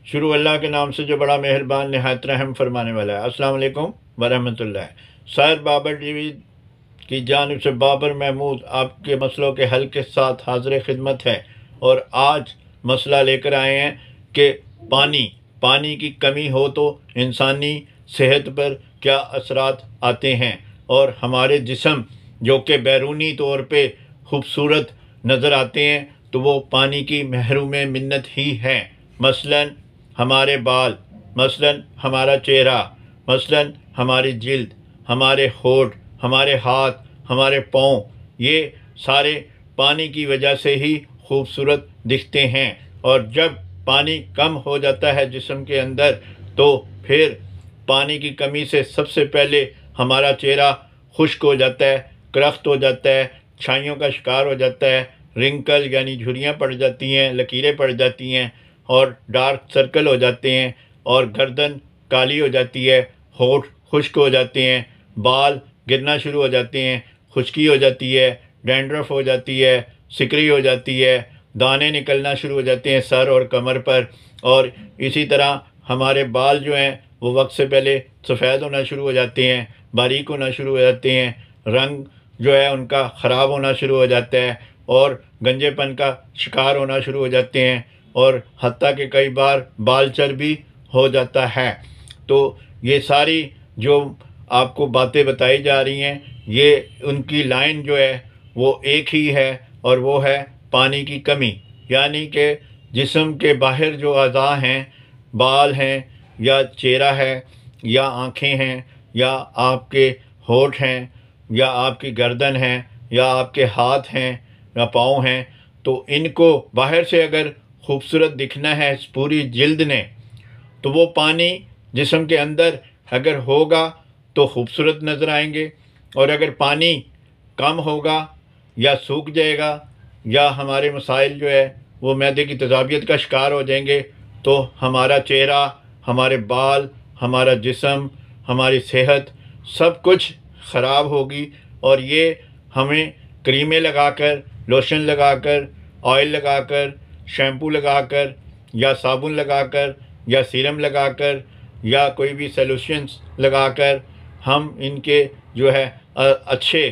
शुरू अल्लाह के नाम से जो बड़ा मेहरबान नहायत रहम फरमाने वाला है। अस्सलाम वालेकुम वरहमतुल्लाह। सर बाबर टीवी की जानिब से बाबर महमूद आपके मसलों के हल के साथ हाजिर खिदमत है। और आज मसला लेकर आए हैं कि पानी की कमी हो तो इंसानी सेहत पर क्या असरात आते हैं, और हमारे जिस्म जो कि बैरूनी तौर पे खूबसूरत नज़र आते हैं तो वो पानी की महरूम मिन्नत ही है। मसलन हमारे बाल, मसलन हमारा चेहरा, मसलन हमारी जिल्द, हमारे होठ, हमारे हाथ, हमारे पाँव, ये सारे पानी की वजह से ही खूबसूरत दिखते हैं। और जब पानी कम हो जाता है जिस्म के अंदर तो फिर पानी की कमी से सबसे पहले हमारा चेहरा खुश्क हो जाता है, करख्त हो जाता है, छाइयों का शिकार हो जाता है, रिंकल यानी झुर्रियाँ पड़ जाती हैं, लकीरें पड़ जाती हैं और डार्क सर्कल हो जाते हैं और गर्दन काली हो जाती है, होठ खुश्क हो जाते हैं, बाल गिरना शुरू हो जाते हैं, खुश्की हो जाती है, डैंड्रफ हो जाती है, सिकरी हो जाती है, दाने निकलना शुरू हो जाते हैं सर और कमर पर। और इसी तरह हमारे बाल जो हैं वो वक्त से पहले सफ़ेद होना शुरू हो जाते हैं, बारीक होना शुरू हो जाते हैं, रंग जो है उनका ख़राब होना शुरू हो जाता है और गंजेपन का शिकार होना शुरू हो जाते हैं और हत्ता कि कई बार बालचर भी हो जाता है। तो ये सारी जो आपको बातें बताई जा रही हैं, ये उनकी लाइन जो है वो एक ही है और वो है पानी की कमी। यानी कि जिस्म के बाहर जो अज़ा हैं, बाल हैं या चेहरा है या आँखें हैं या आपके होठ हैं या आपकी गर्दन है या आपके हाथ हैं या पाँव हैं, तो इनको बाहर से अगर खूबसूरत दिखना है इस पूरी जिल्द ने, तो वो पानी जिस्म के अंदर अगर होगा तो खूबसूरत नज़र आएंगे। और अगर पानी कम होगा या सूख जाएगा या हमारे मसाइल जो है वो मैदे की तेज़ाबियत का शिकार हो जाएंगे तो हमारा चेहरा, हमारे बाल, हमारा जिस्म, हमारी सेहत सब कुछ ख़राब होगी। और ये हमें क्रीमें लगाकर, लोशन लगाकर, ऑयल लगाकर, शैम्पू लगाकर या साबुन लगाकर या सीरम लगाकर या कोई भी सॉल्यूशंस लगाकर हम इनके जो है अच्छे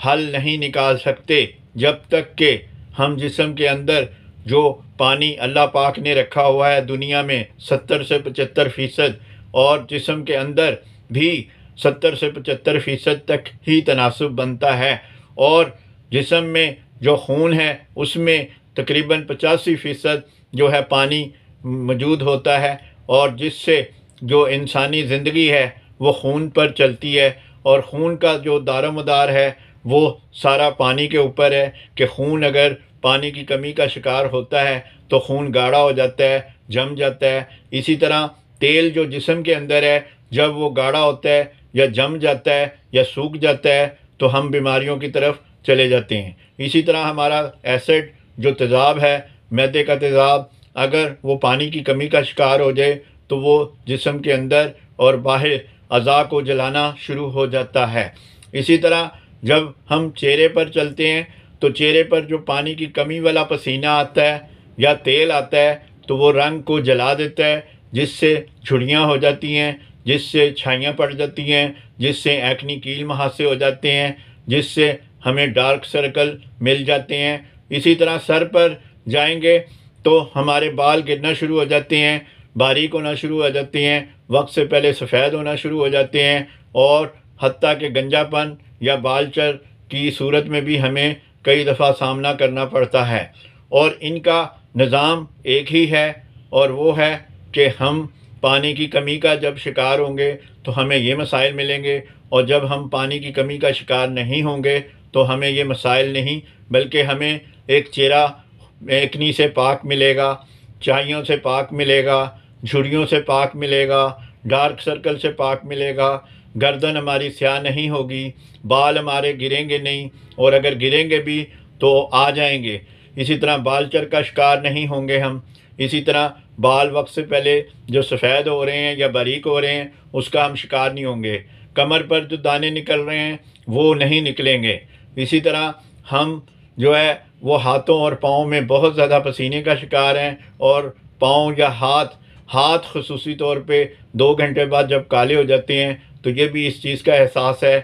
हल नहीं निकाल सकते जब तक कि हम जिस्म के अंदर जो पानी अल्लाह पाक ने रखा हुआ है दुनिया में 70 से 75% और जिस्म के अंदर भी 70 से 75% तक ही तनासुब बनता है। और जिस्म में जो खून है उसमें तकरीबन 85% जो है पानी मौजूद होता है और जिससे जो इंसानी ज़िंदगी है वो खून पर चलती है। और खून का जो दारोमदार है वो सारा पानी के ऊपर है कि खून अगर पानी की कमी का शिकार होता है तो खून गाढ़ा हो जाता है, जम जाता है। इसी तरह तेल जो जिस्म के अंदर है जब वो गाढ़ा होता है या जम जाता है या सूख जाता है तो हम बीमारियों की तरफ चले जाते हैं। इसी तरह हमारा एसिड जो तेज़ाब है, मैदे का तेज़ाब, अगर वो पानी की कमी का शिकार हो जाए तो वो जिस्म के अंदर और बाहर अज़ा को जलाना शुरू हो जाता है। इसी तरह जब हम चेहरे पर चलते हैं तो चेहरे पर जो पानी की कमी वाला पसीना आता है या तेल आता है तो वो रंग को जला देता है, जिससे झुर्रियाँ हो जाती हैं, जिससे छाइयाँ पड़ जाती हैं, जिससे एक्नी कील मुहासे हो जाते हैं, जिससे हमें डार्क सर्कल मिल जाते हैं। इसी तरह सर पर जाएंगे तो हमारे बाल गिरना शुरू हो जाते हैं, बारीक होना शुरू हो जाते हैं, वक्त से पहले सफ़ेद होना शुरू हो जाते हैं और हत्ता के गंजापन या बालचर की सूरत में भी हमें कई दफ़ा सामना करना पड़ता है। और इनका निज़ाम एक ही है और वो है कि हम पानी की कमी का जब शिकार होंगे तो हमें ये मसाइल मिलेंगे और जब हम पानी की कमी का शिकार नहीं होंगे तो हमें ये मसाइल नहीं, बल्कि हमें एक चेहरा एक्नी से पाक मिलेगा, चाइयों से पाक मिलेगा, झुर्रियों से पाक मिलेगा, डार्क सर्कल से पाक मिलेगा, गर्दन हमारी स्याह नहीं होगी, बाल हमारे गिरेंगे नहीं और अगर गिरेंगे भी तो आ जाएंगे। इसी तरह बालचर का शिकार नहीं होंगे हम। इसी तरह बाल वक्त से पहले जो सफ़ेद हो रहे हैं या बारीक हो रहे हैं उसका हम शिकार नहीं होंगे। कमर पर जो दाने निकल रहे हैं वो नहीं निकलेंगे। इसी तरह हम जो है वो हाथों और पाँव में बहुत ज़्यादा पसीने का शिकार हैं और पाँव या हाथ हाथ ख़ुसूसी तौर पे 2 घंटे बाद जब काले हो जाते हैं तो ये भी इस चीज़ का एहसास है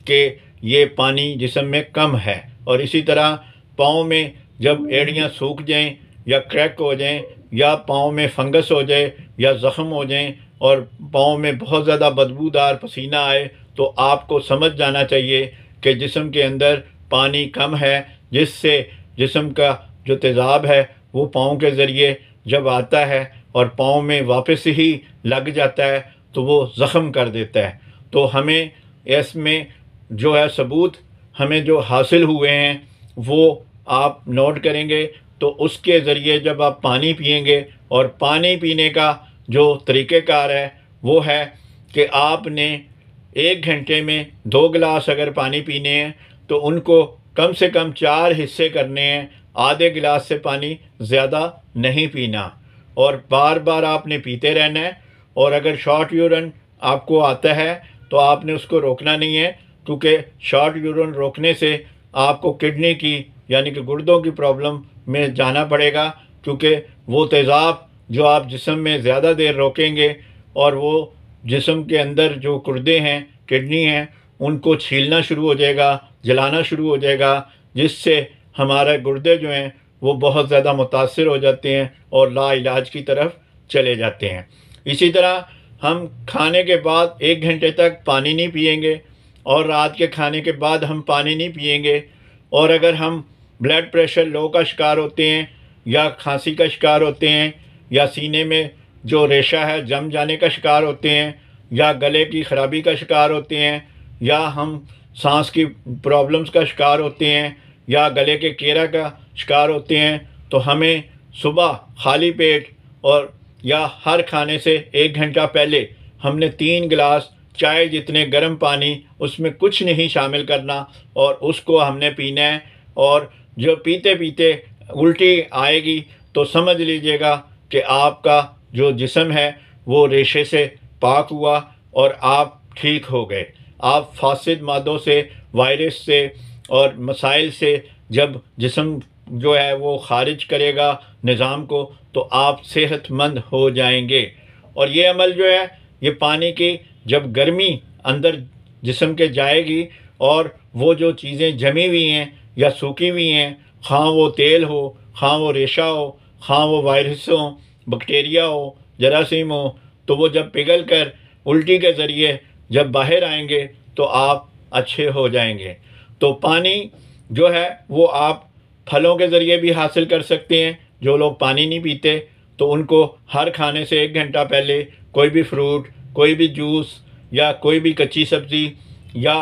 कि ये पानी जिस्म में कम है। और इसी तरह पाँव में जब एड़ियाँ सूख जाएं या क्रैक हो जाएं या पाँव में फंगस हो जाए या ज़ख़म हो जाएं और पाँव में बहुत ज़्यादा बदबूदार पसीना आए तो आपको समझ जाना चाहिए कि जिस्म के अंदर पानी कम है, जिससे जिस्म का जो तेज़ाब है वो पाँव के ज़रिए जब आता है और पाँव में वापस ही लग जाता है तो वो ज़ख़म कर देता है। तो हमें इसमें जो है सबूत हमें जो हासिल हुए हैं वो आप नोट करेंगे तो उसके ज़रिए जब आप पानी पिएंगे, और पानी पीने का जो तरीक़ेकार है वो है कि आपने 1 घंटे में 2 गिलास अगर पानी पीने हैं तो उनको कम से कम 4 हिस्से करने हैं। आधे गिलास से पानी ज़्यादा नहीं पीना और बार बार आपने पीते रहना है। और अगर शॉर्ट यूरिन आपको आता है तो आपने उसको रोकना नहीं है, क्योंकि शॉर्ट यूरिन रोकने से आपको किडनी की यानी कि गुर्दों की प्रॉब्लम में जाना पड़ेगा, क्योंकि वो तेज़ाब जो आप जिस्म में ज़्यादा देर रोकेंगे और वो जिस्म के अंदर जो गुर्दे हैं, किडनी हैं, उनको छीलना शुरू हो जाएगा, जलाना शुरू हो जाएगा, जिससे हमारे गुर्दे जो हैं वो बहुत ज़्यादा मुतासिर हो जाते हैं और लाइलाज की तरफ चले जाते हैं। इसी तरह हम खाने के बाद 1 घंटे तक पानी नहीं पिएंगे और रात के खाने के बाद हम पानी नहीं पिएंगे। और अगर हम ब्लड प्रेशर लो का शिकार होते हैं या खांसी का शिकार होते हैं या सीने में जो रेशा है जम जाने का शिकार होते हैं या गले की ख़राबी का शिकार होते हैं या हम सांस की प्रॉब्लम्स का शिकार होते हैं या गले के केरा का शिकार होते हैं, तो हमें सुबह खाली पेट और या हर खाने से 1 घंटा पहले हमने 3 गिलास चाय जितने गर्म पानी, उसमें कुछ नहीं शामिल करना और उसको हमने पीना है। और जो पीते पीते उल्टी आएगी तो समझ लीजिएगा कि आपका जो जिस्म है वो रेशे से पाक हुआ और आप ठीक हो गए। आप फासिद मादों से, वायरस से और मसाइल से जब जिस्म जो है वो ख़ारिज करेगा निज़ाम को, तो आप सेहतमंद हो जाएंगे। और ये अमल जो है ये पानी की जब गर्मी अंदर जिस्म के जाएगी और वो जो चीज़ें जमी हुई हैं या सूखी हुई हैं, खां वो तेल हो, खां वो रेशा हो, खां वो वायरस हो, बैक्टीरिया हो, जरासीम हो, तो वो जब पिघल कर उल्टी के ज़रिए जब बाहर आएंगे तो आप अच्छे हो जाएंगे। तो पानी जो है वो आप फलों के ज़रिए भी हासिल कर सकते हैं। जो लोग पानी नहीं पीते तो उनको हर खाने से 1 घंटा पहले कोई भी फ्रूट, कोई भी जूस या कोई भी कच्ची सब्ज़ी या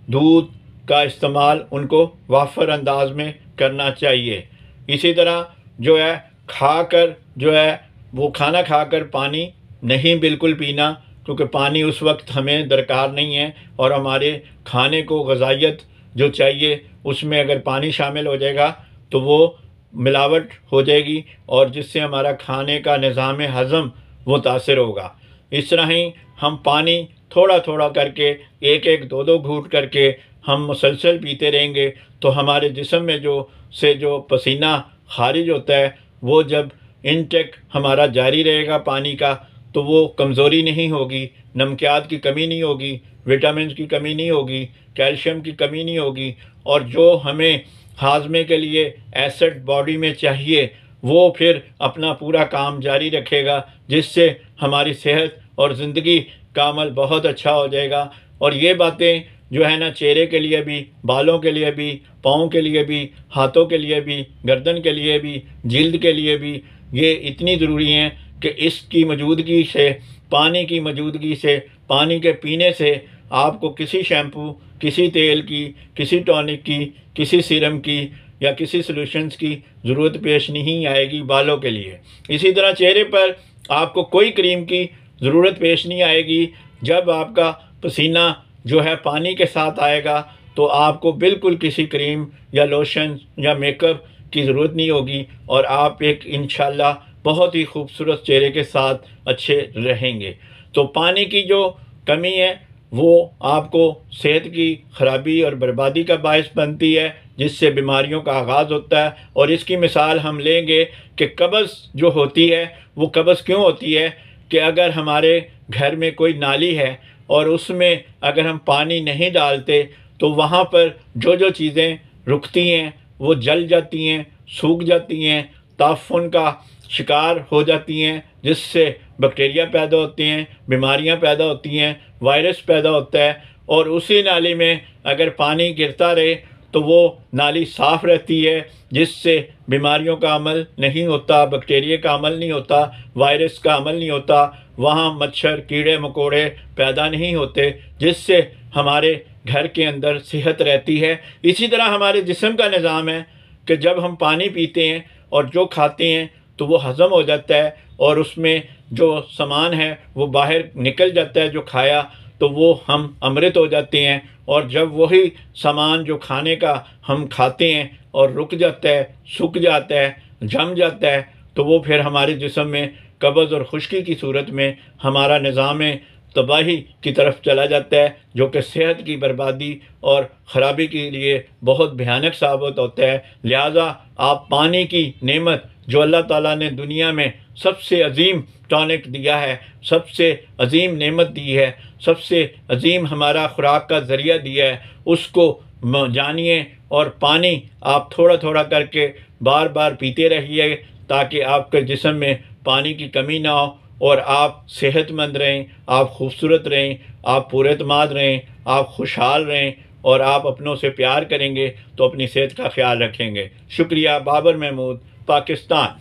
दूध का इस्तेमाल उनको वाफर अंदाज में करना चाहिए। इसी तरह जो है खाकर जो है वो खाना खाकर पानी नहीं बिल्कुल पीना, क्योंकि पानी उस वक्त हमें दरकार नहीं है और हमारे खाने को ग़िज़ाइयत जो चाहिए उसमें अगर पानी शामिल हो जाएगा तो वो मिलावट हो जाएगी और जिससे हमारा खाने का निज़ाम हज़म मुतासिर होगा। इस तरह ही हम पानी थोड़ा थोड़ा करके 1-1, 2-2 घूंट करके हम मुसलसल पीते रहेंगे तो हमारे जिस्म में जो पसीना खारिज होता है वो जब इनटेक हमारा जारी रहेगा पानी का, तो वो कमज़ोरी नहीं होगी, नमकियात की कमी नहीं होगी, विटामिन की कमी नहीं होगी, कैल्शियम की कमी नहीं होगी। और जो हमें हाजमे के लिए एसिड बॉडी में चाहिए वो फिर अपना पूरा काम जारी रखेगा, जिससे हमारी सेहत और ज़िंदगी का अमल बहुत अच्छा हो जाएगा। और ये बातें जो है ना चेहरे के लिए भी, बालों के लिए भी, पाँव के लिए भी, हाथों के लिए भी, गर्दन के लिए भी, जिल्द के लिए भी, ये इतनी ज़रूरी हैं कि इसकी मौजूदगी से, पानी की मौजूदगी से, पानी के पीने से आपको किसी शैम्पू, किसी तेल की, किसी टॉनिक की, किसी सीरम की या किसी सॉल्यूशंस की ज़रूरत पेश नहीं आएगी बालों के लिए। इसी तरह चेहरे पर आपको कोई क्रीम की ज़रूरत पेश नहीं आएगी। जब आपका पसीना जो है पानी के साथ आएगा तो आपको बिल्कुल किसी क्रीम या लोशन या मेकअप की ज़रूरत नहीं होगी और आप एक इंशाल्लाह बहुत ही खूबसूरत चेहरे के साथ अच्छे रहेंगे। तो पानी की जो कमी है वो आपको सेहत की ख़राबी और बर्बादी का बायस बनती है, जिससे बीमारियों का आगाज़ होता है। और इसकी मिसाल हम लेंगे कि कब्ज़ जो होती है वो कब्ज़ क्यों होती है कि अगर हमारे घर में कोई नाली है और उसमें अगर हम पानी नहीं डालते तो वहाँ पर जो जो चीज़ें रुकती हैं वो जल जाती हैं, सूख जाती हैं, ताफुन का शिकार हो जाती हैं, जिससे बैक्टीरिया पैदा होते हैं, बीमारियां पैदा होती हैं, वायरस पैदा होता है। और उसी नाली में अगर पानी गिरता रहे तो वो नाली साफ़ रहती है, जिससे बीमारियों का अमल नहीं होता, बैक्टीरिया का अमल नहीं होता, वायरस का अमल नहीं होता, वहाँ मच्छर कीड़े मकोड़े पैदा नहीं होते, जिससे हमारे घर के अंदर सेहत रहती है। इसी तरह हमारे जिस्म का निज़ाम है कि जब हम पानी पीते हैं और जो खाते हैं तो वो हज़म हो जाता है और उसमें जो सामान है वो बाहर निकल जाता है, जो खाया तो वो हम अमृत हो जाते हैं। और जब वही सामान जो खाने का हम खाते हैं और रुक जाता है, सूख जाता है, जम जाता है, तो वो फिर हमारे जिस्म में कब्ज़ और खुश्की की सूरत में हमारा निज़ाम तबाही की तरफ चला जाता है, जो कि सेहत की बर्बादी और ख़राबी के लिए बहुत भयानक साबित होता है। लिहाजा आप पानी की नेमत जो अल्लाह ताला ने दुनिया में सबसे अजीम टॉनिक दिया है, सबसे अजीम नेमत दी है, सबसे अजीम हमारा खुराक का ज़रिया दिया है, उसको जानिए और पानी आप थोड़ा थोड़ा करके बार बार पीते रहिए ताकि आपके जिस्म में पानी की कमी ना हो और आप सेहतमंद रहें, आप खूबसूरत रहें, आप पुरएतमाद रहें, आप खुशहाल रहें और आप अपनों से प्यार करेंगे तो अपनी सेहत का ख्याल रखेंगे। शुक्रिया। बाबर महमूद, पाकिस्तान।